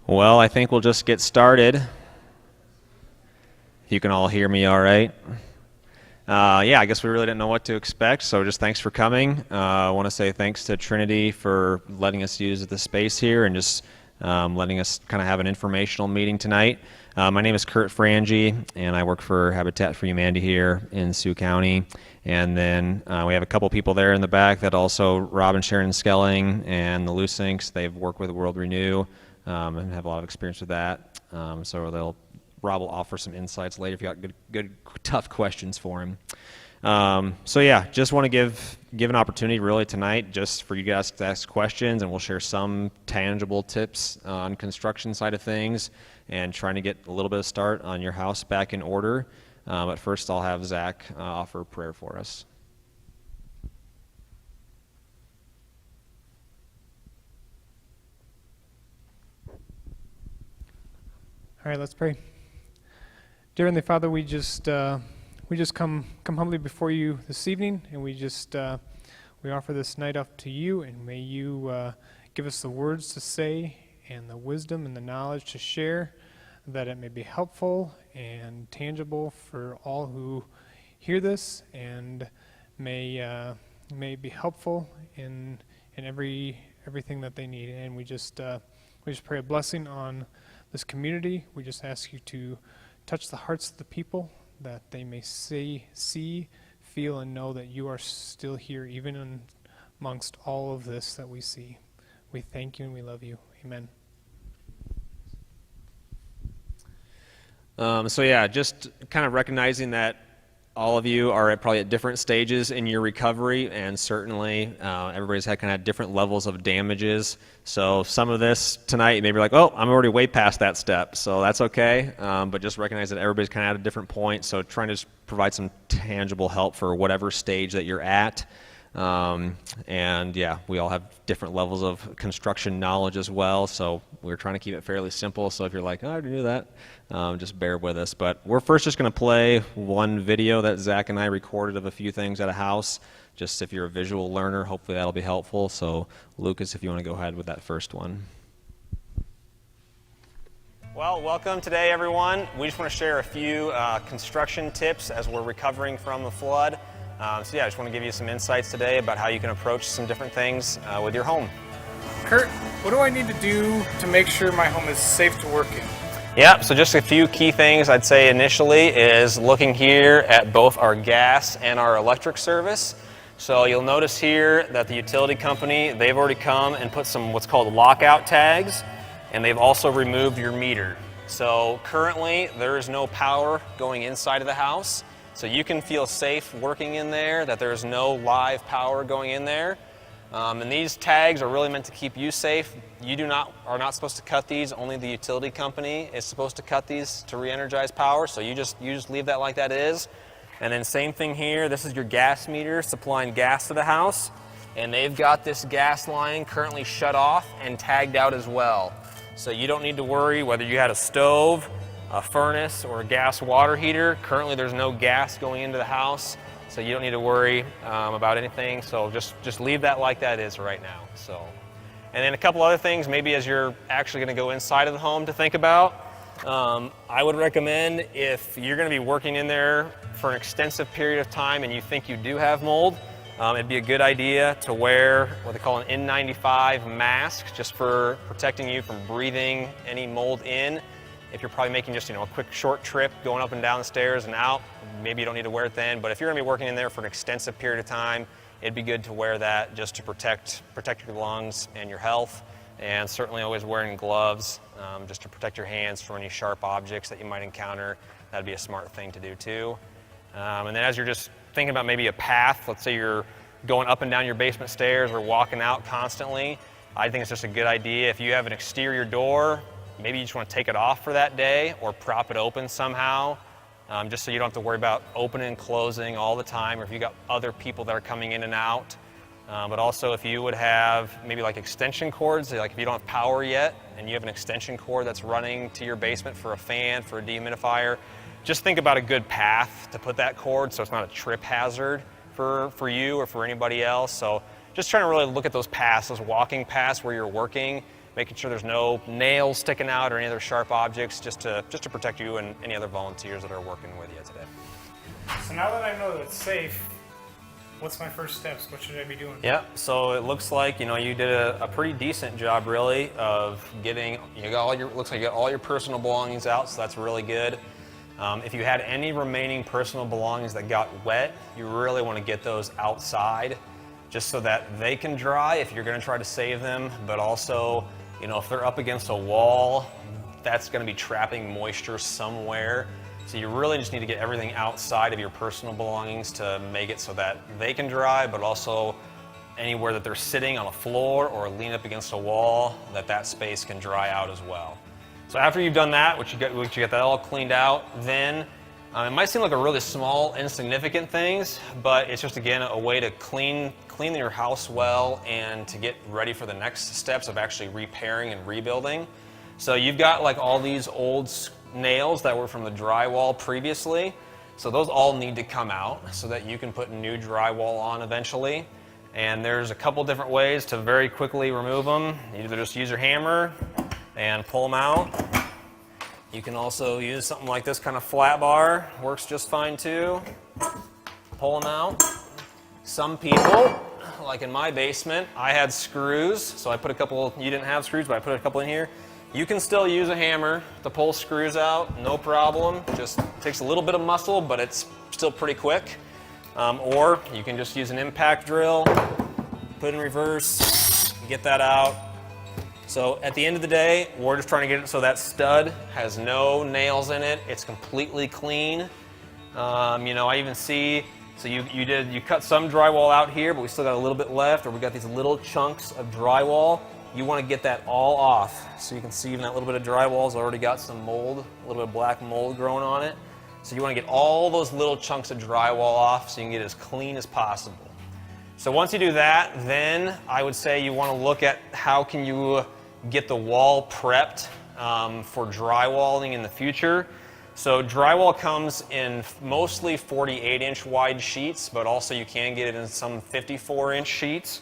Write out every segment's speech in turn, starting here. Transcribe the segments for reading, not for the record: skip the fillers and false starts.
Well, I think we'll just get started. If you can all hear me all right. Yeah, I guess we really didn't know what to expect, so just thanks for coming. I want to say thanks to Trinity for letting us use the space here and just letting us kind of have an informational meeting tonight. My name is Kurt Frangi, and I work for Habitat for Humanity here in Sioux County. And then we have a couple people there in the back that also, Rob and Sharon Skelling and the Lucinks, they've worked with World Renew and have a lot of experience with that. So Rob will offer some insights later if you got good, tough questions for him. So yeah, just want to give an opportunity really tonight just for you guys to ask questions, and we'll share some tangible tips on construction side of things and trying to get a little bit of start on your house back in order. But first I'll have Zach offer prayer for us. All right, let's pray. Dear Heavenly Father, we just come humbly before you this evening, and we offer this night up to you, and may you give us the words to say and the wisdom and the knowledge to share, that it may be helpful and tangible for all who hear this, and may be helpful in everything that they need. And we just pray a blessing on this community. We just ask you to touch the hearts of the people, that they may see, feel, and know that you are still here, even amongst all of this that we see. We thank you and we love you. Amen. So yeah, just kind of recognizing that all of you are probably at different stages in your recovery, and certainly everybody's had kind of different levels of damages. So some of this tonight, maybe like, oh, I'm already way past that step, so that's okay. But just recognize that everybody's kind of at a different point, so trying to just provide some tangible help for whatever stage that you're at. And yeah, we all have different levels of construction knowledge as well, so we're trying to keep it fairly simple. So if you're like, oh, I already knew that, just bear with us. But we're first just going to play one video that Zach and I recorded of a few things at a house. Just if you're a visual learner, hopefully that'll be helpful. So Lucas, if you want to go ahead with that first one. Well, welcome today, everyone. We just want to share a few construction tips as we're recovering from the flood. So yeah, I just want to give you some insights today about how you can approach some different things with your home. Kurt, what do I need to do to make sure my home is safe to work in? Yeah, so just a few key things I'd say initially is looking here at both our gas and our electric service. So you'll notice here that the utility company, they've already come and put some what's called lockout tags, and they've also removed your meter. So currently there is no power going inside of the house. So you can feel safe working in there, that there's no live power going in there. And these tags are really meant to keep you safe. You are not supposed to cut these. Only the utility company is supposed to cut these to re-energize power. So you just leave that like that is. And then same thing here. This is your gas meter supplying gas to the house. And they've got this gas line currently shut off and tagged out as well. So you don't need to worry whether you had a stove, a furnace, or a gas water heater. Currently there's no gas going into the house, so you don't need to worry about anything. So just leave that like that is right now. So, and then a couple other things maybe as you're actually going to go inside of the home to think about. I would recommend, if you're going to be working in there for an extensive period of time and you think you do have mold, it'd be a good idea to wear what they call an N95 mask, just for protecting you from breathing any mold in. If you're probably making just a quick short trip going up and down the stairs and out, maybe you don't need to wear it then. But if you're going to be working in there for an extensive period of time, it'd be good to wear that just to protect your lungs and your health. And certainly always wearing gloves just to protect your hands from any sharp objects that you might encounter. That'd be a smart thing to do too. And then as you're just thinking about maybe a path, let's say you're going up and down your basement stairs or walking out constantly, I think it's just a good idea if you have an exterior door, maybe you just want to take it off for that day or prop it open somehow, just so you don't have to worry about opening and closing all the time, or if you got other people that are coming in and out. But also if you would have maybe like extension cords, like if you don't have power yet and you have an extension cord that's running to your basement for a fan, for a dehumidifier, just think about a good path to put that cord so it's not a trip hazard for you or for anybody else. So just trying to really look at those paths, those walking paths where you're working, making sure there's no nails sticking out or any other sharp objects, just to protect you and any other volunteers that are working with you today. So now that I know that it's safe, what's my first steps? What should I be doing? Yeah, so it looks like, you know, you did a pretty decent job really of getting, looks like you got all your personal belongings out, so that's really good. If you had any remaining personal belongings that got wet, you really want to get those outside just so that they can dry if you're going to try to save them, but also, you know, if they're up against a wall, that's going to be trapping moisture somewhere. So you really just need to get everything outside of your personal belongings to make it so that they can dry, but also anywhere that they're sitting on a floor or lean up against a wall, that space can dry out as well. So after you've done that, once you get that all cleaned out, then it might seem like a really small, insignificant things, but it's just, again, a way to clean your house well and to get ready for the next steps of actually repairing and rebuilding. So you've got like all these old nails that were from the drywall previously. So those all need to come out so that you can put new drywall on eventually. And there's a couple different ways to very quickly remove them. You either just use your hammer and pull them out. You can also use something like this kind of flat bar, works just fine too. Pull them out. Some people, like in my basement, I had screws, so I put a couple, you didn't have screws, but I put a couple in here. You can still use a hammer to pull screws out, no problem. Just takes a little bit of muscle, but it's still pretty quick. Or you can just use an impact drill, put in reverse, get that out. So at the end of the day, we're just trying to get it so that stud has no nails in it. It's completely clean. You know, I even see, so you cut some drywall out here, but we still got a little bit left, or we got these little chunks of drywall. You want to get that all off. So you can see even that little bit of drywall's already got some mold, a little bit of black mold growing on it. So you want to get all those little chunks of drywall off so you can get it as clean as possible. So once you do that, then I would say you want to look at how can you get the wall prepped for drywalling in the future. So drywall comes in mostly 48-inch wide sheets, but also you can get it in some 54-inch sheets.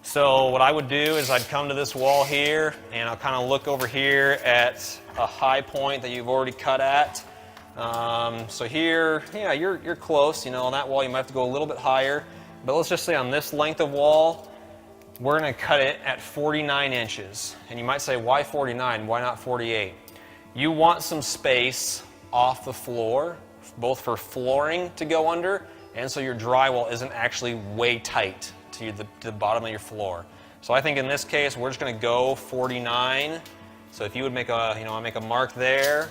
So what I would do is I'd come to this wall here, and I'll kind of look over here at a high point that you've already cut at. So here, yeah, you're close. You know, on that wall you might have to go a little bit higher. But let's just say on this length of wall, we're going to cut it at 49 inches. And you might say, why 49? Why not 48? You want some space off the floor, both for flooring to go under, and so your drywall isn't actually way tight to the bottom of your floor. So I think in this case, we're just going to go 49. So if you would make a, I make a mark there,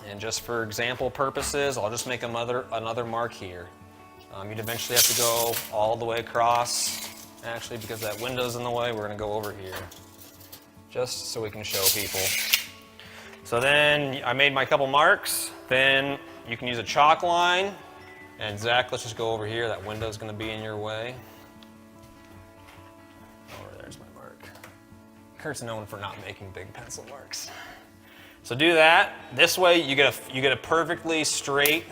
and just for example purposes, I'll just make another mark here. You'd eventually have to go all the way across. Actually, because that window's in the way, we're going to go over here, just so we can show people. So then I made my couple marks. Then you can use a chalk line. And Zach, let's just go over here. That window's going to be in your way. Oh, there's my mark. Kurt's known for not making big pencil marks. So do that. This way you get a perfectly straight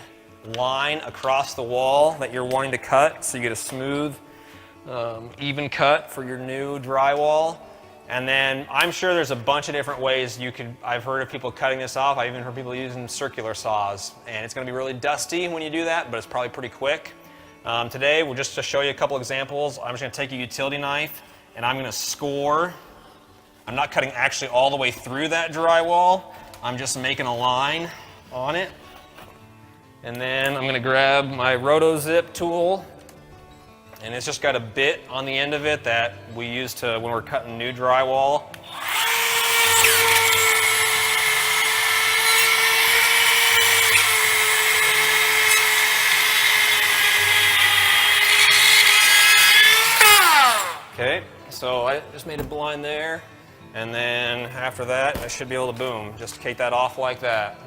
line across the wall that you're wanting to cut. So you get a smooth, even cut for your new drywall. And then I'm sure there's a bunch of different ways I've heard of people cutting this off. I've even heard people using circular saws. And it's going to be really dusty when you do that, but it's probably pretty quick. Today, just to show you a couple examples, I'm just going to take a utility knife and I'm going to score. I'm not cutting actually all the way through that drywall. I'm just making a line on it. And then I'm going to grab my RotoZip tool. And it's just got a bit on the end of it that we use when we're cutting new drywall. Okay, so I just made a line there, and then after that I should be able to boom, just take that off like that.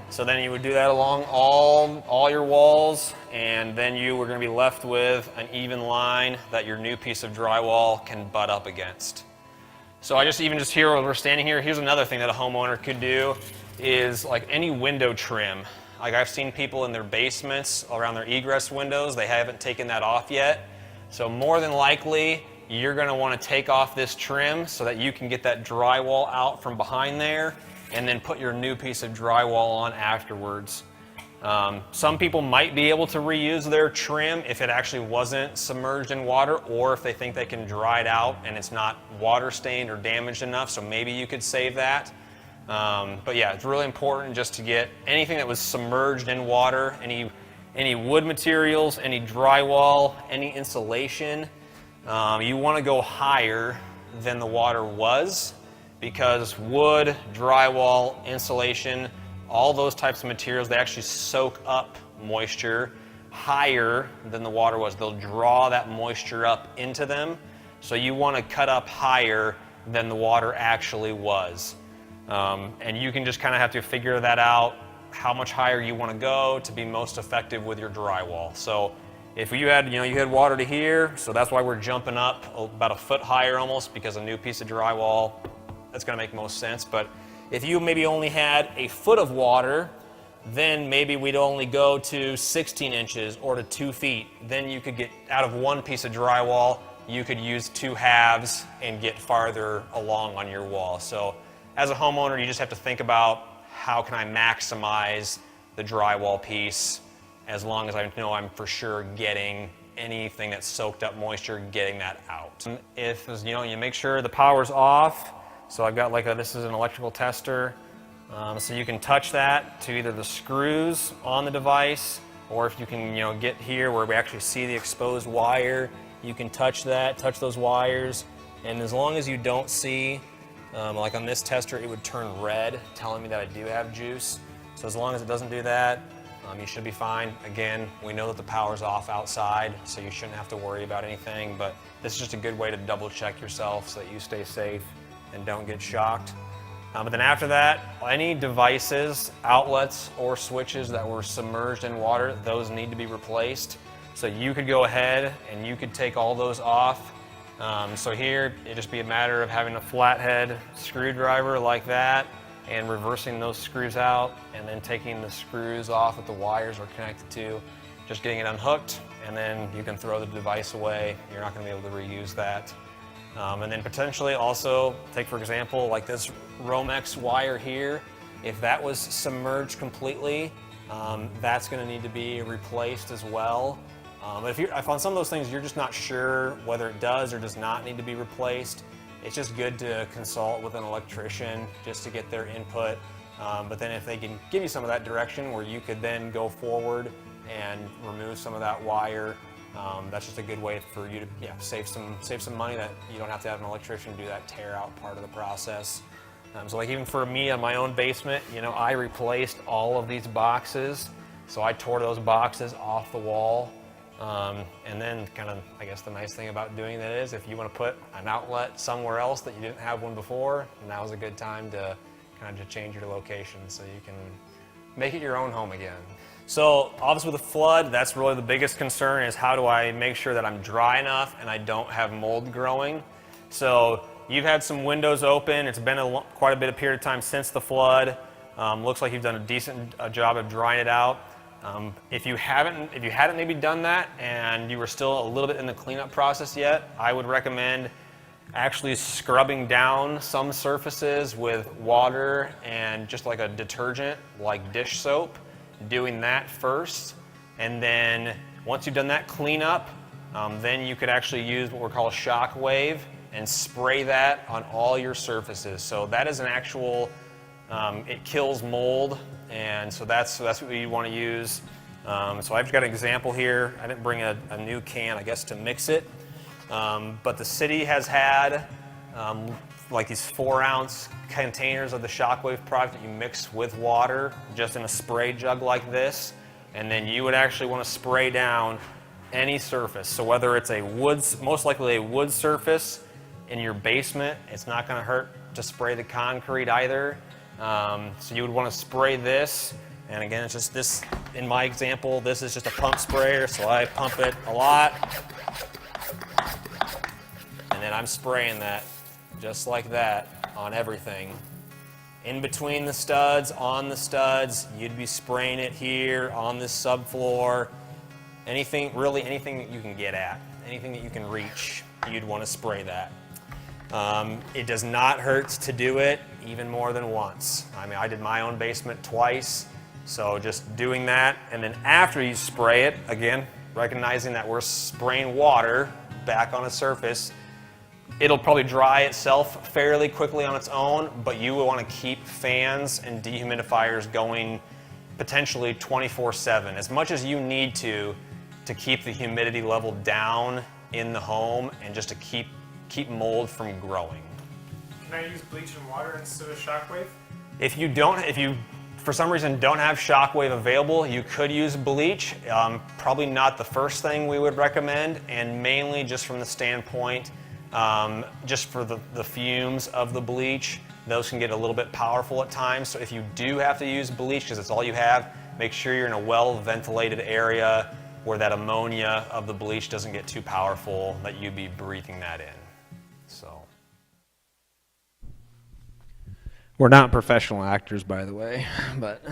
So then you would do that along all your walls, and then you were going to be left with an even line that your new piece of drywall can butt up against. So just here while we're standing here, here's another thing that a homeowner could do is like any window trim. Like I've seen people in their basements around their egress windows, they haven't taken that off yet. So more than likely, you're going to want to take off this trim so that you can get that drywall out from behind there and then put your new piece of drywall on afterwards. Some people might be able to reuse their trim if it actually wasn't submerged in water, or if they think they can dry it out and it's not water stained or damaged enough, so maybe you could save that. But yeah, it's really important just to get anything that was submerged in water, any wood materials, any drywall, any insulation. You want to go higher than the water was, because wood, drywall, insulation, all those types of materials, they actually soak up moisture higher than the water was. They'll draw that moisture up into them. So you want to cut up higher than the water actually was. And you can just kind of have to figure that out, how much higher you want to go to be most effective with your drywall. So if you had, you had water to here, so that's why we're jumping up about a foot higher almost, because a new piece of drywall, that's going to make most sense. But if you maybe only had a foot of water, then maybe we'd only go to 16 inches or to 2 feet. Then you could get out of one piece of drywall, you could use 2 halves and get farther along on your wall. So as a homeowner, you just have to think about, how can I maximize the drywall piece as long as I know I'm for sure getting anything that's soaked up moisture, getting that out. If you make sure the power's off. So I've got this is an electrical tester. So you can touch that to either the screws on the device, or if you can get here where we actually see the exposed wire, you can touch that, touch those wires, and as long as you don't see, like on this tester, it would turn red, telling me that I do have juice. So as long as it doesn't do that, you should be fine. Again, we know that the power's off outside, so you shouldn't have to worry about anything, but this is just a good way to double check yourself so that you stay safe and don't get shocked. But then after that, any devices, outlets, or switches that were submerged in water, those need to be replaced. So you could go ahead and you could take all those off. So here, it'd just be a matter of having a flathead screwdriver like that and reversing those screws out, and then taking the screws off that the wires are connected to, just getting it unhooked, and then you can throw the device away. You're not going to be able to reuse that. And then potentially also take, for example, like this Romex wire here. If that was submerged completely, that's going to need to be replaced as well. But if on some of those things you're just not sure whether it does or does not need to be replaced, it's just good to consult with an electrician just to get their input. But then if they can give you some of that direction where you could then go forward and remove some of that wire, that's just a good way for you to save some money, that you don't have to have an electrician do that tear out part of the process. So like even for me on my own basement, I replaced all of these boxes. So I tore those boxes off the wall. And then I guess the nice thing about doing that is if you want to put an outlet somewhere else that you didn't have one before, now's a good time to change your location so you can make it your own home again. So obviously with a flood, that's really the biggest concern, is how do I make sure that I'm dry enough and I don't have mold growing. So you've had some windows open. It's been quite a bit of period of time since the flood. Looks like you've done a decent job of drying it out. If you hadn't maybe done that and you were still a little bit in the cleanup process yet, I would recommend actually scrubbing down some surfaces with water and just like a detergent like dish soap, doing that first. And then once you've done that cleanup, then you could actually use what we call a shock wave and spray that on all your surfaces. So that is an actual, it kills mold. And so that's what you want to use. So I've got an example here. I didn't bring a new can, I guess, to mix it. But the city has had like these 4-ounce containers of the Shockwave product that you mix with water, just in a spray jug like this. And then you would actually want to spray down any surface. So whether it's most likely a wood surface in your basement, it's not going to hurt to spray the concrete either. So you would want to spray this, and again, it's just this, in my example, this is just a pump sprayer, so I pump it a lot, and then I'm spraying that just like that on everything. In between the studs, on the studs, you'd be spraying it here, on this subfloor, anything that you can get at, anything that you can reach. you'd want to spray that. It does not hurt to do it even more than once. I mean, I did my own basement twice, so just doing that, and then after you spray it, again, recognizing that we're spraying water back on a surface, it'll probably dry itself fairly quickly on its own, but you will want to keep fans and dehumidifiers going potentially 24/7, as much as you need to keep the humidity level down in the home and just to keep mold from growing. Can I use bleach and water instead of Shockwave? If you for some reason don't have Shockwave available, you could use bleach. Probably not the first thing we would recommend, and mainly just from the standpoint, just for the fumes of the bleach. Those can get a little bit powerful at times. So if you do have to use bleach, because it's all you have, make sure you're in a well-ventilated area where that ammonia of the bleach doesn't get too powerful, that you'd be breathing that in. So. We're not professional actors, by the way, but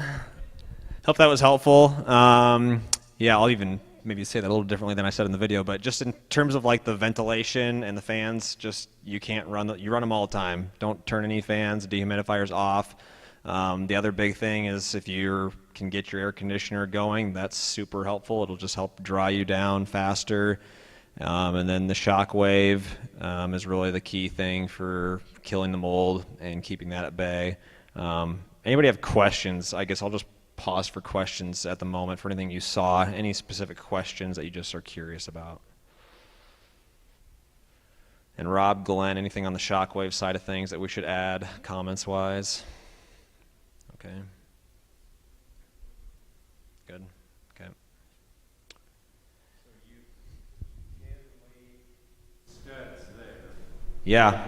hope that was helpful. Yeah, I'll even maybe say that a little differently than I said in the video, but just in terms of like the ventilation and the fans, just you run them all the time. Don't turn any fans, dehumidifiers off. The other big thing is if you can get your air conditioner going, that's super helpful. It'll just help dry you down faster. And then the Shockwave is really the key thing for killing the mold and keeping that at bay. Anybody have questions? I guess I'll just pause for questions at the moment for anything you saw, any specific questions that you just are curious about. And Rob, Glenn, anything on the Shockwave side of things that we should add comments-wise? Okay. Good. Okay. Yeah,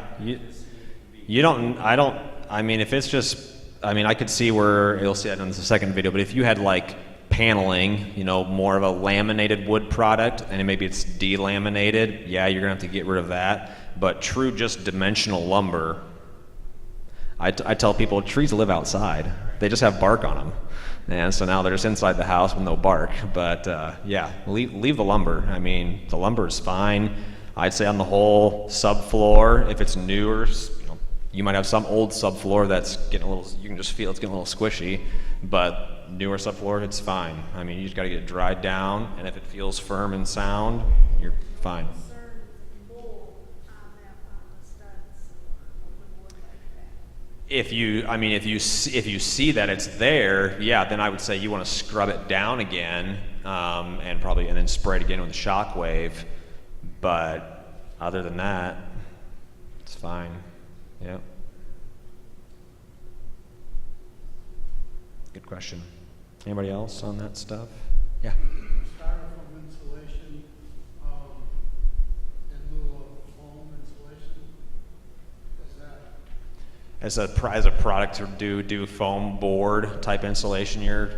I mean, if it's just, I mean, I could see where, you'll see that in the second video, but if you had like paneling, more of a laminated wood product, and maybe it's delaminated, yeah, you're gonna have to get rid of that. But true just dimensional lumber, I tell people trees live outside. They just have bark on them. And so now they're just inside the house with no bark. But yeah, leave the lumber. I mean, the lumber is fine. I'd say on the whole subfloor, if it's newer, you might have some old subfloor that's getting a little, you can just feel it's getting a little squishy, but newer subfloor, it's fine. I mean, you just gotta get it dried down, and if it feels firm and sound, you're fine. If you see that it's there, yeah, then I would say you want to scrub it down again, and then spray it again with a Shockwave. But other than that, it's fine. Yep. Good question. Anybody else on that stuff? Yeah. Styrofoam insulation in lieu of foam insulation. Is that As a product, or do foam board type insulation you're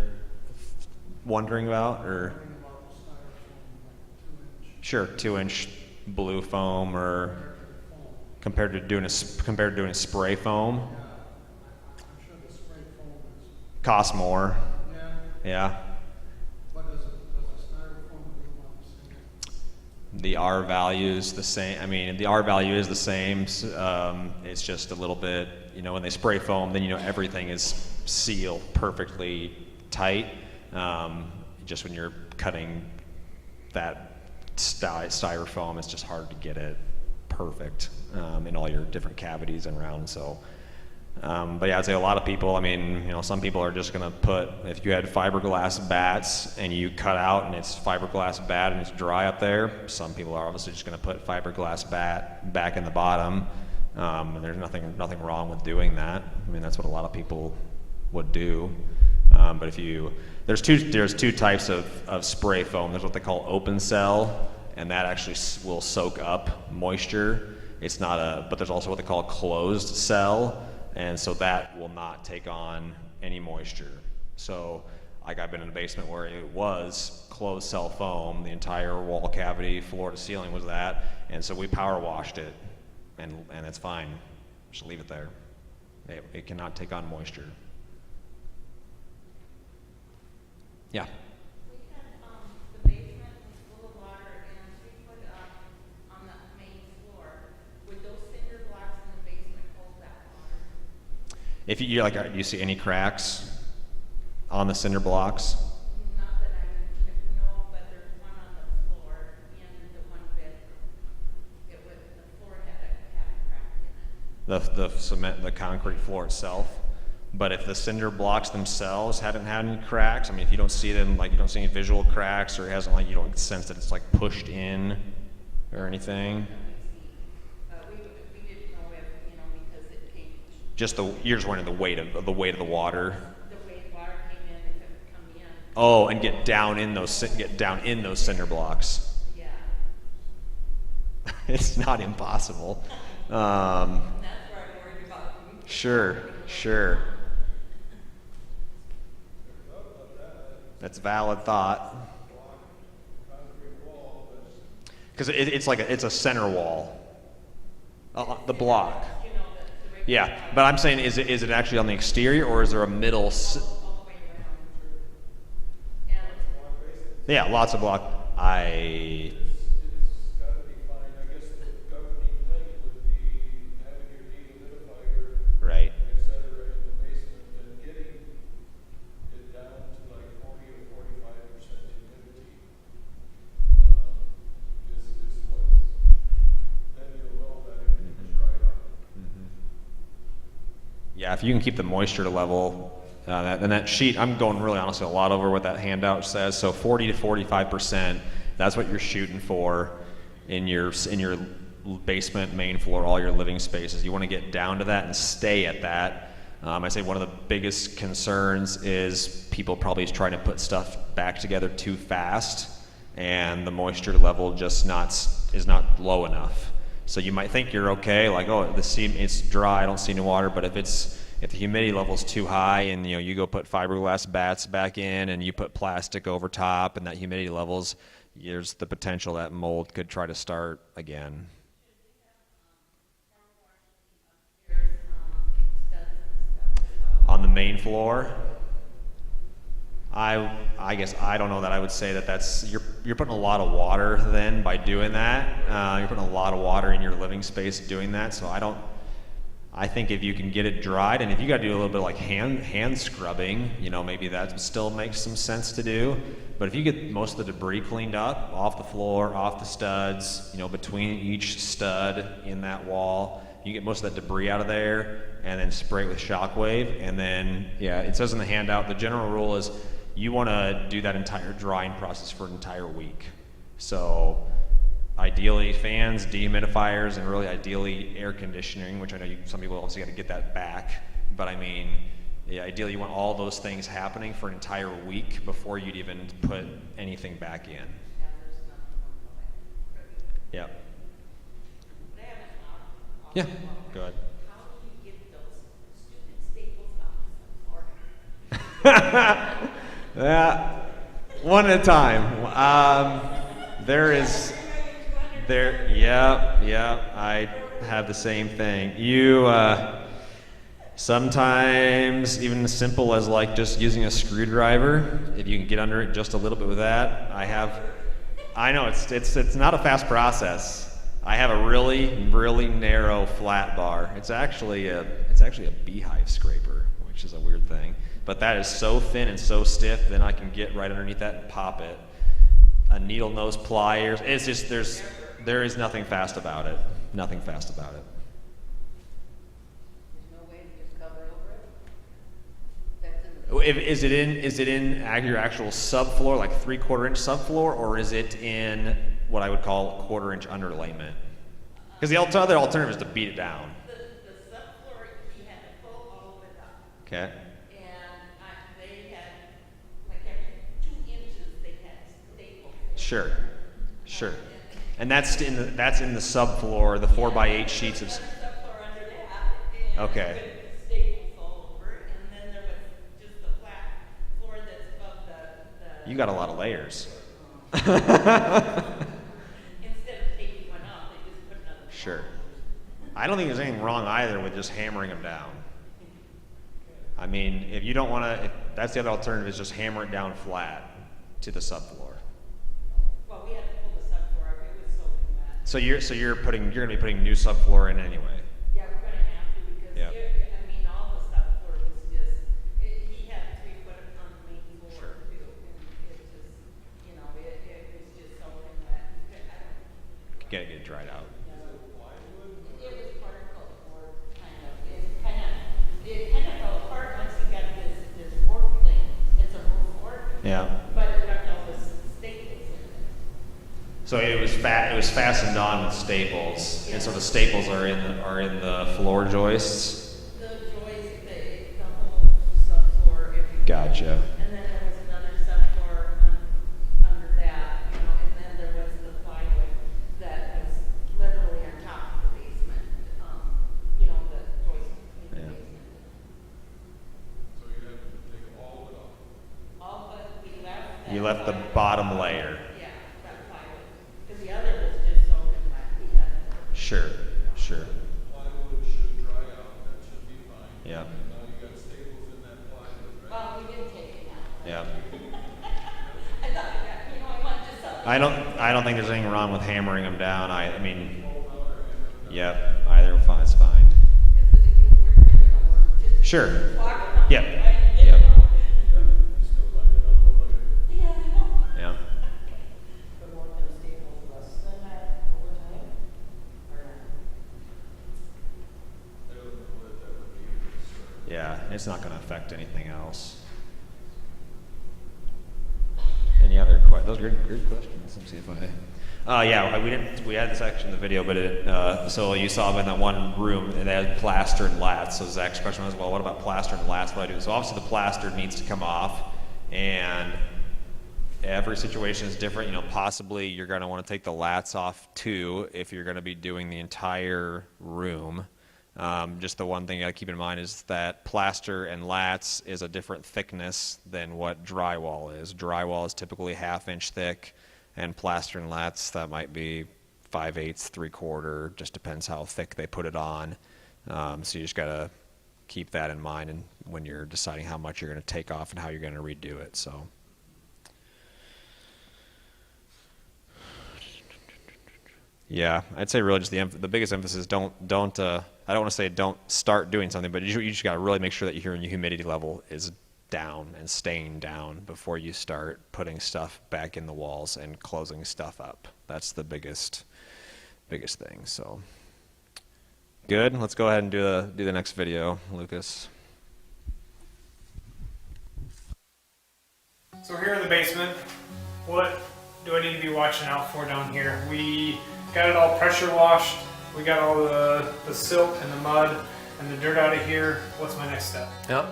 wondering about, or? Sure, 2-inch blue foam, or compared to doing a spray foam. I'm sure the spray foam Costs more. Yeah. But does a styrofoam do about the same? The R value is the same. I mean, the R value is the same. It's just a little bit, when they spray foam, then everything is sealed perfectly tight. Just when you're cutting that styrofoam, it's just hard to get it perfect in all your different cavities and rounds. So, but yeah, I'd say a lot of people, I mean, some people are just gonna put, if you had fiberglass bats and you cut out and it's fiberglass bat and it's dry up there, some people are obviously just gonna put fiberglass bat back in the bottom, and there's nothing wrong with doing that. I mean, that's what a lot of people would do. But there's two types of spray foam. There's what they call open cell, and that actually will soak up moisture. But there's also what they call closed cell, and so that will not take on any moisture. So, like, I've been in a basement where it was closed cell foam, the entire wall cavity, floor to ceiling was that, and so we power washed it, and it's fine. Just leave it there. It cannot take on moisture. Yeah. The basement was full of water, and we put on the main If you're like, do you see any cracks on the cinder blocks? Not that I can know, but there's one on the floor in the one bedroom. The floor had a crack in it. The cement, the concrete floor itself. But if the cinder blocks themselves haven't had any cracks, I mean, if you don't see them, like you don't see any visual cracks, or it hasn't, like, you don't sense that it's like pushed in or anything. We didn't know if, because it came, Just you're just wondering the weight of the water. the way water came in, if it would come in. Oh, and get down in those cinder blocks. Yeah. It's not impossible. That's where I'm worried about. Sure. That's a valid thought. Because it's like it's a center wall. The block. Yeah, but I'm saying, is it actually on the exterior, or is there a middle? All the way around. And Yeah, lots of block. It's gotta be fine. I guess the governing thing would be having your dehumidifier, Right. et cetera, in the basement and getting it down to like 40 to 45% humidity. Is what, then you'll know that everything's dried up. Yeah, if you can keep the moisture level, and that sheet, I'm going really honestly a lot over what that handout says. So 40 to 45%, that's what you're shooting for in your basement, main floor, all your living spaces. You want to get down to that and stay at that. I say one of the biggest concerns is people probably trying to put stuff back together too fast, and the moisture level just is not low enough. So you might think you're okay, like, oh, it's dry, I don't see any water, but if the humidity level's too high, and you go put fiberglass bats back in, and you put plastic over top, and that humidity levels, there's the potential that mold could try to start again. On the main floor, I guess I don't know that I would say that's you're putting a lot of water then by doing that. You're putting a lot of water in your living space doing that. So I think if you can get it dried, and if you got to do a little bit of like hand scrubbing, maybe that still makes some sense to do. But if you get most of the debris cleaned up off the floor, off the studs, between each stud in that wall, you get most of that debris out of there, and then spray it with Shockwave. And then, yeah, it says in the handout, the general rule is you want to do that entire drying process for an entire week. So ideally fans, dehumidifiers, and really ideally air conditioning, which I know some people also got to get that back. But I mean, yeah, ideally you want all those things happening for an entire week before you'd even put anything back in. Yeah. Yeah, go ahead. How do you get those stupid staples off the floor? Yeah, one at a time. Yeah, I have the same thing. Sometimes even as simple as like just using a screwdriver, if you can get under it just a little bit with that. I know it's not a fast process. I have a really, really narrow flat bar. It's actually a beehive scraper, which is a weird thing. But that is so thin and so stiff, then I can get right underneath that and pop it. A needle nose pliers. It's just there is nothing fast about it. Nothing fast about it. There's no way to just cover over it? That's in the Is it in your actual subfloor, like 3/4 inch subfloor, or is it in what I would call 1/4 inch underlayment? Because the other alternative is to beat it down. The subfloor, he had to pull all of it up. Okay. And they had, like every 2 inches, they had staples. Sure. And that's in the subfloor, the 4x8 sheets of. Subfloor under that, and Okay. with staples all over, and then there was just the flat floor that's above the. You got a lot of layers. Instead of taking one off, they just put another. Sure. I don't think there's anything wrong either with just hammering them down. I mean, if you don't want to, that's the other alternative, is just hammer it down flat to the subfloor. Well, we had to pull the subfloor up. It was soaking wet. So you're going to be putting new subfloor in anyway. Yeah, we're gonna have to because Yeah. all the stuff get it dried out. It was particle board, it kind of fell apart once you got this fork thing. It's a roof fork, Yeah. but it got all this staples in it. So it was fastened on with staples, and so the staples are in the floor joists. The joist, the whole subfloor, everything. Gotcha. And then there was another subfloor under that, and then there was the plywood that was literally on top of the basement, the joist in the Yeah. basement. So you have to take all of it off. All but we left that. You left the plywood. bottom layer. Yeah, that plywood, because the other was just soaking wet, we had. Sure. Plywood should dry out, that should be fine. Yeah. And now you got staples in that plywood, right? Well, we didn't take it out. Yeah. I thought, I wanted to sell it. I don't think there's anything wrong with hammering them down. I mean, yep, either fine, it's fine. Because we're just Sure. walking up. Yep. Yep. Yep. You still find it unloaded. Yeah, I know. Yeah. But more than staples less than that over time? Or not? I don't know that that would be a concern. Yeah, it's not going to affect anything else. Any other questions? Those are good questions. Let's see if we had this actually in the video, but so you saw them in that one room and they had plaster and lats. So Zach's question was, well, what about plaster and lats? What do I do? So obviously the plaster needs to come off, and every situation is different. Possibly you're going to want to take the lats off too if you're going to be doing the entire room. Just the one thing you got to keep in mind is that plaster and lats is a different thickness than what drywall is. Drywall is typically 1/2 inch thick, and plaster and lats, that might be 5/8, 3/4, just depends how thick they put it on. So you just got to keep that in mind and when you're deciding how much you're going to take off and how you're going to redo it. So. Yeah, I'd say really just the biggest emphasis, I don't want to say don't start doing something, but you just got to really make sure that your humidity level is down and staying down before you start putting stuff back in the walls and closing stuff up. That's the biggest thing. So good. Let's go ahead and do the next video, Lucas. So we're here in the basement. What do I need to be watching out for down here? We got it all pressure washed. We got all the silt and the mud and the dirt out of here. What's my next step? Yep.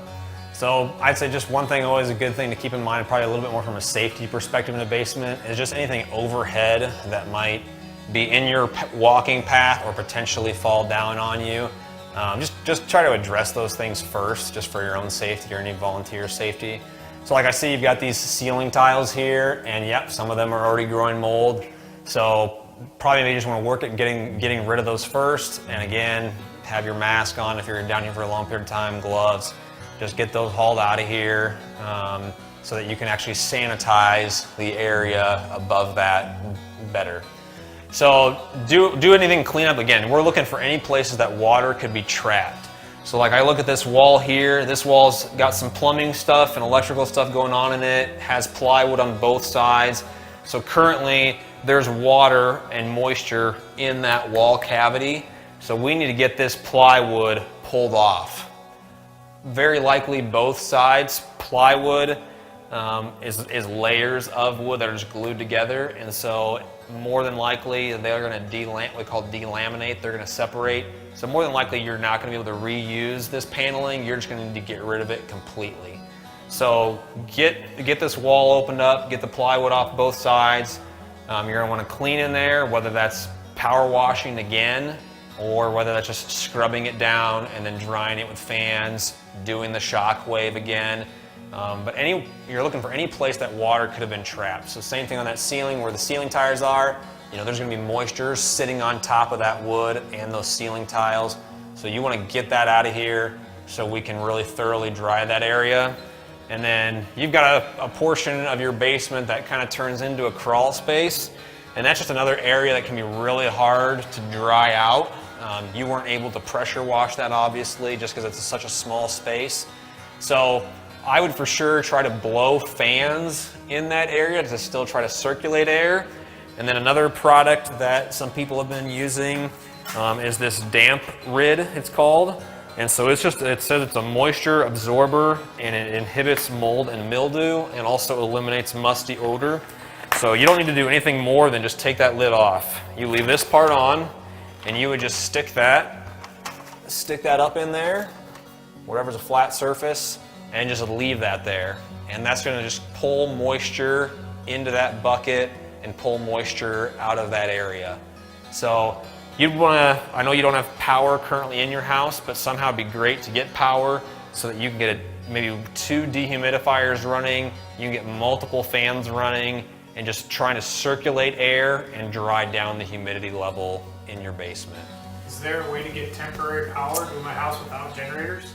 So I'd say just one thing, always a good thing to keep in mind, probably a little bit more from a safety perspective in the basement, is just anything overhead that might be in your walking path or potentially fall down on you. Just try to address those things first, just for your own safety or any volunteer safety. So like I see, you've got these ceiling tiles here, and yep, some of them are already growing mold. So probably maybe you just want to work at getting rid of those first. And again, have your mask on if you're down here for a long period of time, gloves. Just get those hauled out of here so that you can actually sanitize the area above that better. So do anything cleanup. Again, we're looking for any places that water could be trapped. So like I look at this wall here, this wall's got some plumbing stuff and electrical stuff going on in it, has plywood on both sides. So currently there's water and moisture in that wall cavity. So we need to get this plywood pulled off. Very likely both sides. Plywood is layers of wood that are just glued together, and so more than likely they're going to delaminate. They're going to separate. So more than likely you're not going to be able to reuse this paneling. You're just going to need to get rid of it completely. So get this wall opened up, get the plywood off both sides. You're going to want to clean in there, whether that's power washing again, or whether that's just scrubbing it down and then drying it with fans, doing the shock wave again. But you're looking for any place that water could have been trapped. So same thing on that ceiling where the ceiling tires are. There's going to be moisture sitting on top of that wood and those ceiling tiles. So you want to get that out of here so we can really thoroughly dry that area. And then you've got a portion of your basement that kind of turns into a crawl space. And that's just another area that can be really hard to dry out. You weren't able to pressure wash that, obviously, just because it's such a small space. So I would for sure try to blow fans in that area to still try to circulate air. And then another product that some people have been using is this Damp Rid, it's called. And so it says it's a moisture absorber, and it inhibits mold and mildew and also eliminates musty odor. So you don't need to do anything more than just take that lid off. You leave this part on, and you would just stick that up in there, whatever's a flat surface, and just leave that there. And that's gonna just pull moisture into that bucket and pull moisture out of that area. So you'd wanna, I know you don't have power currently in your house, but somehow it'd be great to get power so that you can get maybe 2 dehumidifiers running, you can get multiple fans running, and just trying to circulate air and dry down the humidity level in your basement. Is there a way to get temporary power to my house without generators?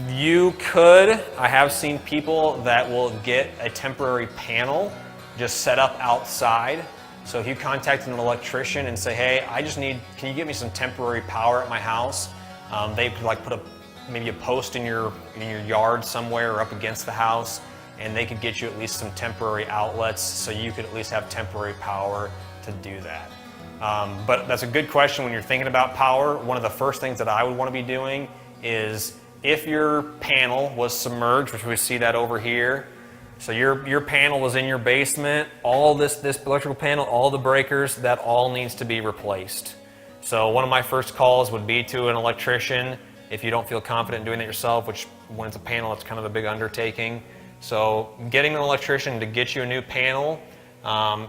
You could. I have seen people that will get a temporary panel just set up outside. So if you contact an electrician and say, hey, I just need, can you get me some temporary power at my house? They could like put maybe a post in your yard somewhere or up against the house, and they could get you at least some temporary outlets so you could at least have temporary power to do that. But that's a good question when you're thinking about power. One of the first things that I would want to be doing is if your panel was submerged, which we see that over here, so your panel was in your basement, all this electrical panel, all the breakers, that all needs to be replaced. So one of my first calls would be to an electrician if you don't feel confident in doing it yourself, which when it's a panel, it's kind of a big undertaking. So getting an electrician to get you a new panel,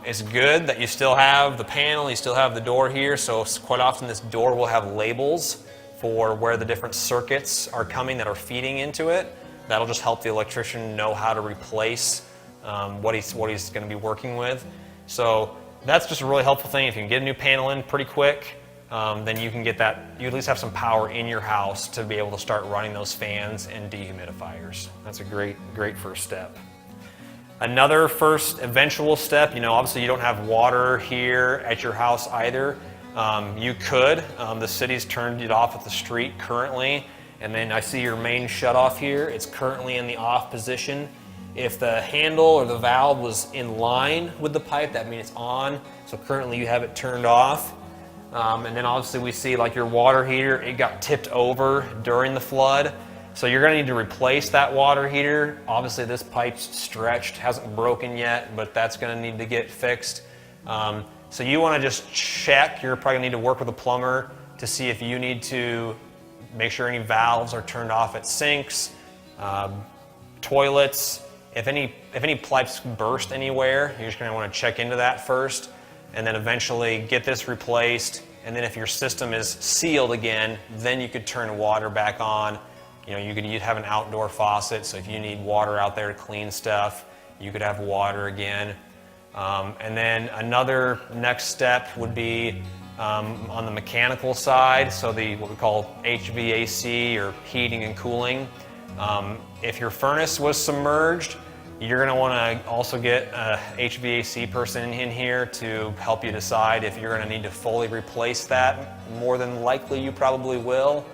it's good that you still have the panel, you still have the door here, so quite often this door will have labels for where the different circuits are coming that are feeding into it. That'll just help the electrician know how to replace what he's going to be working with. So that's just a really helpful thing. If you can get a new panel in pretty quick, then you can get that, you at least have some power in your house to be able to start running those fans and dehumidifiers. That's a great first step. Another first eventual step, obviously you don't have water here at your house either. You could, the city's turned it off at the street currently, and then I see your main shutoff here. It's currently in the off position. If the handle or the valve was in line with the pipe, that means it's on. So currently you have it turned off. And then obviously we see like your water heater, it got tipped over during the flood. So you're gonna need to replace that water heater. Obviously this pipe's stretched, hasn't broken yet, but that's gonna need to get fixed. So you wanna just check, you're probably gonna need to work with a plumber to see if you need to make sure any valves are turned off at sinks, toilets. If any pipes burst anywhere, you're just gonna wanna check into that first, and then eventually get this replaced. And then if your system is sealed again, then you could turn water back on. You'd have an outdoor faucet, so if you need water out there to clean stuff, you could have water again. And then another next step would be on the mechanical side, so what we call HVAC or heating and cooling. If your furnace was submerged, you're going to want to also get a HVAC person in here to help you decide if you're going to need to fully replace that. More than likely you probably will.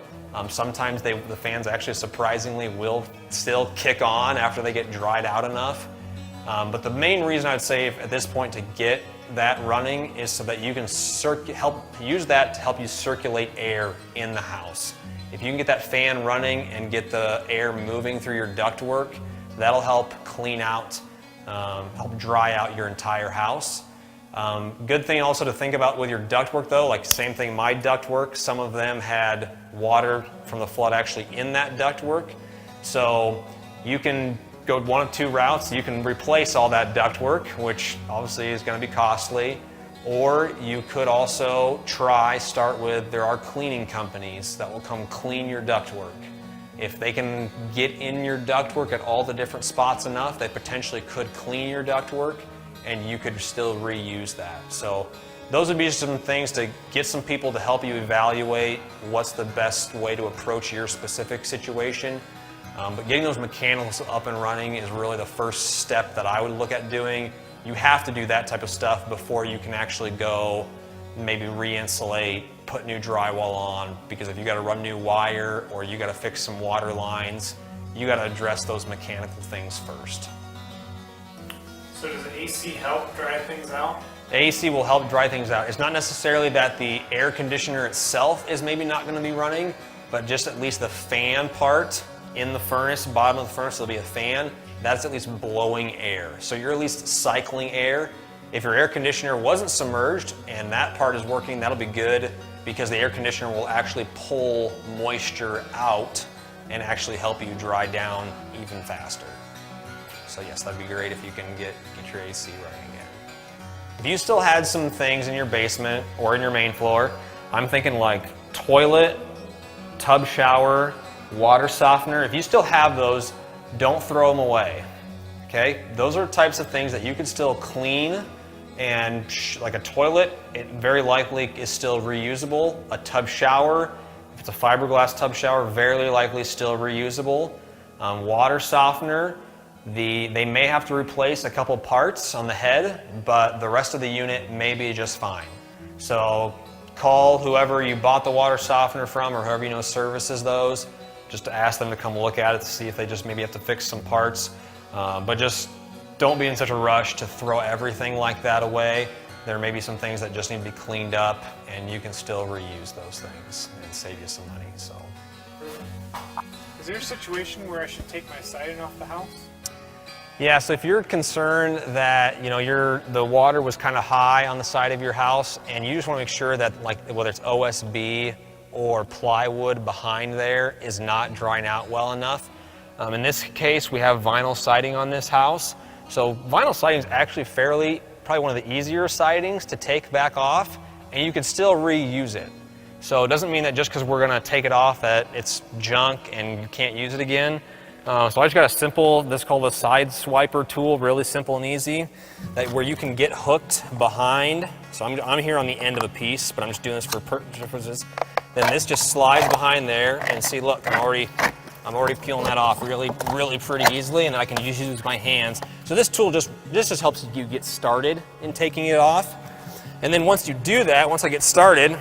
Sometimes the fans actually surprisingly will still kick on after they get dried out enough. But the main reason I'd say at this point to get that running is so that you can use that to help you circulate air in the house. If you can get that fan running and get the air moving through your ductwork, that'll help clean out, help dry out your entire house. Good thing also to think about with your ductwork though, like same thing, my ductwork, some of them had water from the flood actually in that ductwork. So you can go one of two routes. You can replace all that ductwork, which obviously is going to be costly, or you could also there are cleaning companies that will come clean your ductwork. If they can get in your ductwork at all the different spots enough, they potentially could clean your ductwork and you could still reuse that. So those would be some things to get some people to help you evaluate what's the best way to approach your specific situation. But getting those mechanicals up and running is really the first step that I would look at doing. You have to do that type of stuff before you can actually go maybe re-insulate, put new drywall on, because if you got to run new wire or you got to fix some water lines, you got to address those mechanical things first. So does the AC help dry things out? The AC will help dry things out. It's not necessarily that the air conditioner itself is maybe not going to be running, but just at least the fan part in the furnace, bottom of the furnace, there'll be a fan. That's at least blowing air. So you're at least cycling air. If your air conditioner wasn't submerged and that part is working, that'll be good because the air conditioner will actually pull moisture out and actually help you dry down even faster. So yes, that'd be great if you can get your AC running again. If you still had some things in your basement or in your main floor, I'm thinking like toilet, tub shower, water softener. If you still have those, don't throw them away, okay? Those are types of things that you can still clean, and like a toilet, it very likely is still reusable. A tub shower, if it's a fiberglass tub shower, very likely still reusable. Water softener, they may have to replace a couple parts on the head, but the rest of the unit may be just fine. So call whoever you bought the water softener from or whoever you know services those, just to ask them to come look at it to see if they just maybe have to fix some parts. But just don't be in such a rush to throw everything like that away. There may be some things that just need to be cleaned up, and you can still reuse those things and save you some money. So, Is there a situation where I should take my siding off the house? yeah. So if you're concerned that the water was kind of high on the side of your house, and you just want to make sure that like whether it's OSB or plywood behind there is not drying out well enough. In this case, we have vinyl siding on this house. So vinyl siding is actually probably one of the easier sidings to take back off, and you can still reuse it. So it doesn't mean that just because we're going to take it off that it's junk and you can't use it again. So I just got a simple, this is called a side swiper tool, really simple and easy, where you can get hooked behind. So I'm here on the end of a piece, but I'm just doing this for purposes. Then this just slides behind there, and see, look, I'm already peeling that off really pretty easily, and I can just use my hands. So this tool just helps you get started in taking it off. And then once you do that, once I get started,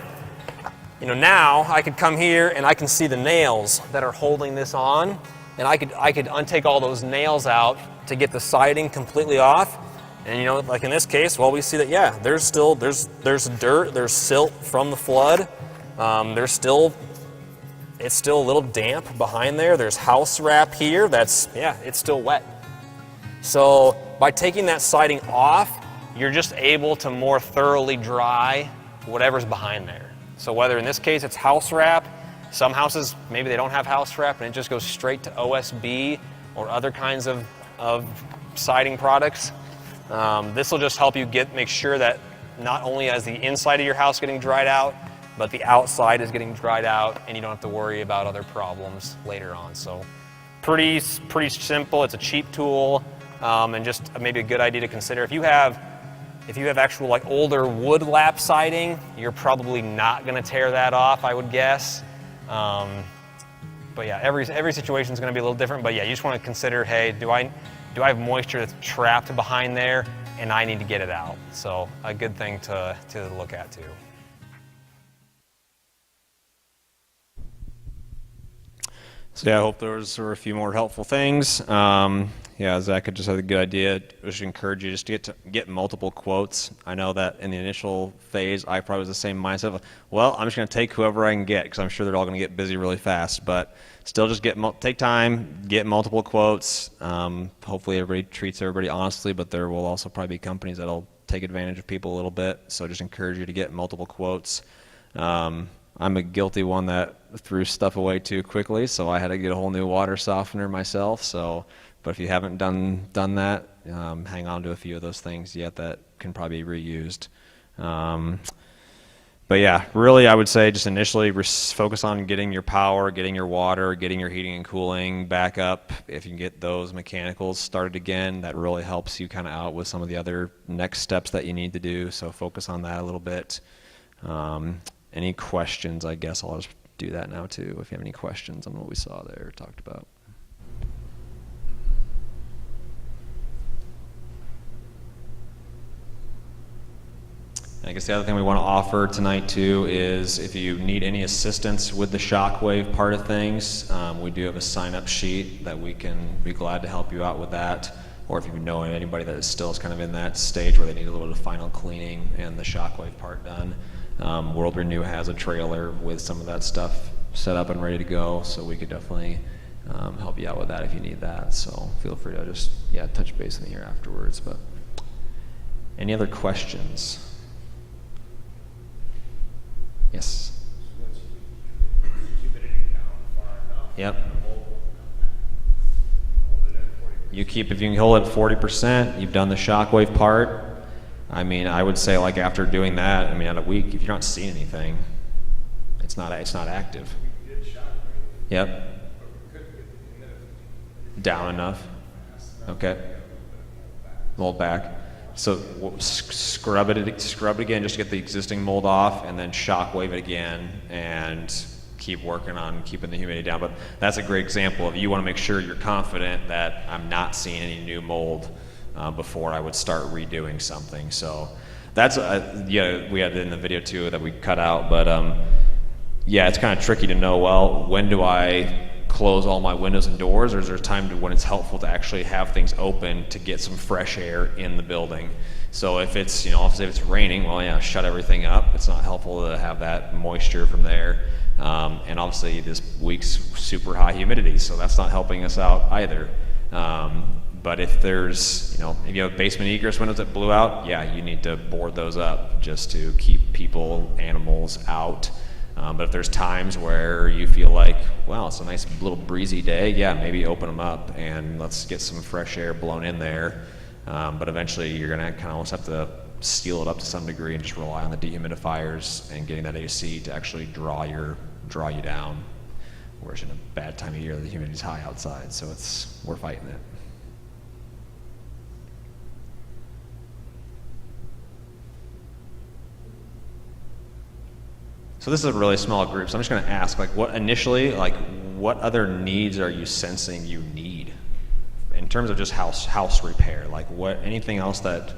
now I could come here and I can see the nails that are holding this on, and I could untake all those nails out to get the siding completely off. And like in this case, well, we see that there's dirt, there's silt from the flood. It's still a little damp behind there. There's house wrap here. It's still wet. So by taking that siding off, you're just able to more thoroughly dry whatever's behind there. So whether in this case it's house wrap, some houses maybe they don't have house wrap and it just goes straight to OSB or other kinds of siding products. This will just help you make sure that not only is the inside of your house getting dried out, but the outside is getting dried out, and you don't have to worry about other problems later on. So pretty simple. It's a cheap tool, and just maybe a good idea to consider. If you have actual like older wood lap siding, you're probably not going to tear that off, I would guess. But yeah, every situation is going to be a little different. But yeah, you just want to consider, hey, do I have moisture that's trapped behind there, and I need to get it out? So a good thing to look at too. So yeah, I hope those were a few more helpful things. Zach had just had a good idea. I should encourage you just to get multiple quotes. I know that in the initial phase, I probably was the same mindset of, well, I'm just going to take whoever I can get because I'm sure they're all going to get busy really fast. But still, just take time, get multiple quotes. Hopefully, everybody treats everybody honestly, but there will also probably be companies that'll take advantage of people a little bit. So just encourage you to get multiple quotes. I'm a guilty one that threw stuff away too quickly, so I had to get a whole new water softener myself. But if you haven't done that, hang on to a few of those things yet that can probably be reused. But yeah, really, I would say just initially focus on getting your power, getting your water, getting your heating and cooling back up. If you can get those mechanicals started again, that really helps you kind of out with some of the other next steps that you need to do. So focus on that a little bit. Any questions? I guess I'll just do that now too. If you have any questions on what we saw there, talked about. I guess the other thing we want to offer tonight too is if you need any assistance with the Shockwave part of things, we do have a sign-up sheet that we can be glad to help you out with that. or if you know anybody that is still kind of in that stage where they need a little bit of final cleaning and the shockwave part done. World Renew has a trailer with some of that stuff set up and ready to go, so we could definitely help you out with that if you need that. So feel free to just touch base in the year afterwards. But any other questions? Yes. Yep. If you can hold it at 40%, you've done the shockwave part. I mean, I would say like after doing that, I mean, at a week, if you're not seeing anything, it's not active. Yep. Down enough. Okay. Mold back. So scrub it again just to get the existing mold off, and then shockwave it again, and keep working on keeping the humidity down. But that's a great example of you want to make sure you're confident that I'm not seeing any new mold before I would start redoing something. So that's we had it in the video too that we cut out, but it's kind of tricky to know, well, when do I close all my windows and doors, or is there a time when it's helpful to actually have things open to get some fresh air in the building? So if it's, if it's raining, well, shut everything up. It's not helpful to have that moisture from there. And obviously this week's super high humidity, so that's not helping us out either. But if there's, if you have basement egress windows that blew out, you need to board those up just to keep people, animals out. But if there's times where you feel like, well, it's a nice little breezy day, maybe open them up and let's get some fresh air blown in there. But eventually you're going to kind of almost have to seal it up to some degree and just rely on the dehumidifiers and getting that AC to actually draw you down. We're in a bad time of year, the humidity's high outside, so we're fighting it. So this is a really small group, so I'm just going to ask, what other needs are you sensing you need in terms of just house repair? Anything else that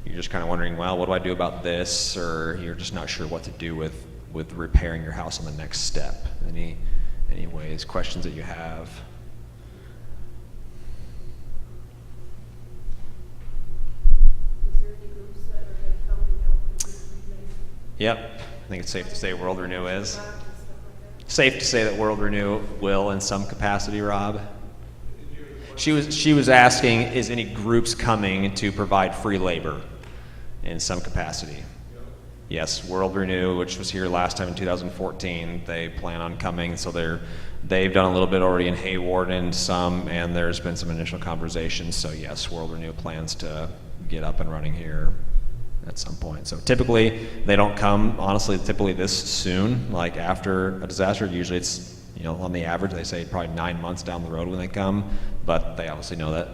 you're just kind of wondering, well, what do I do about this? Or you're just not sure what to do with repairing your house on the next step? Any ways, questions that you have? Is there any groups that are going to come and help with this replacement? Yep. I think it's safe to say World Renew is. Safe to say that World Renew will in some capacity, Rob. She was asking, is any groups coming to provide free labor in some capacity? Yes, World Renew, which was here last time in 2014, they plan on coming. So they've done a little bit already in Hayward and there's been some initial conversations. So yes, World Renew plans to get up and running here at some point. So typically they don't come, honestly, typically this soon, like after a disaster. Usually it's, on the average, they say probably 9 months down the road when they come, but they obviously know that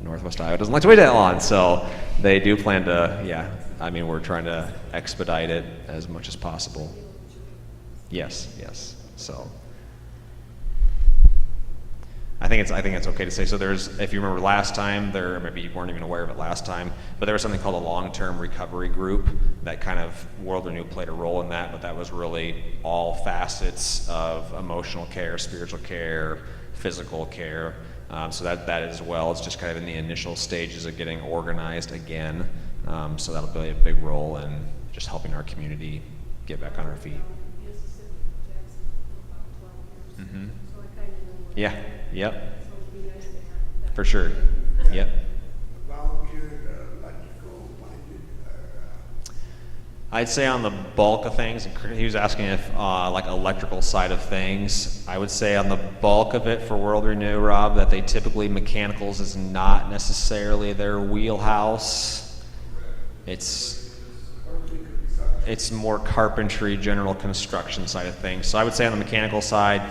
Northwest Iowa doesn't like to wait that long. So they do plan to, we're trying to expedite it as much as possible. Yes. So I think it's okay to say. So if you remember last time, maybe you weren't even aware of it last time, but there was something called a long-term recovery group that kind of World Renew played a role in that, but that was really all facets of emotional care, spiritual care, physical care. So that as well, it's just kind of in the initial stages of getting organized again. So that'll play a big role in just helping our community get back on our feet. Mississippi, Jackson, for about 12 years. So I kind of know. Yeah. Yep. So it'd be nice to have that. For sure. Yep. I'd say on the bulk of things, he was asking if electrical side of things, I would say on the bulk of it for World Renew, Rob, that they typically, mechanicals is not necessarily their wheelhouse. It's more carpentry, general construction side of things. So I would say on the mechanical side,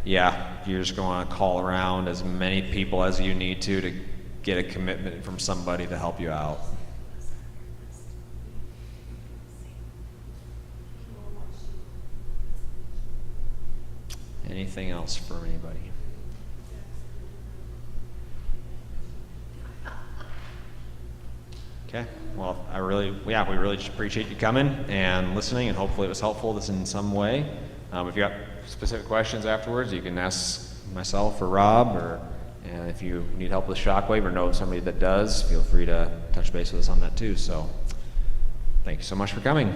you're just going to call around as many people as you need to get a commitment from somebody to help you out. Anything else for anybody? Okay. Well, we really just appreciate you coming and listening, and hopefully it was helpful in some way. If you got specific questions afterwards, you can ask myself or Rob or And if you need help with Shockwave or know somebody that does, feel free to touch base with us on that too. So thank you so much for coming.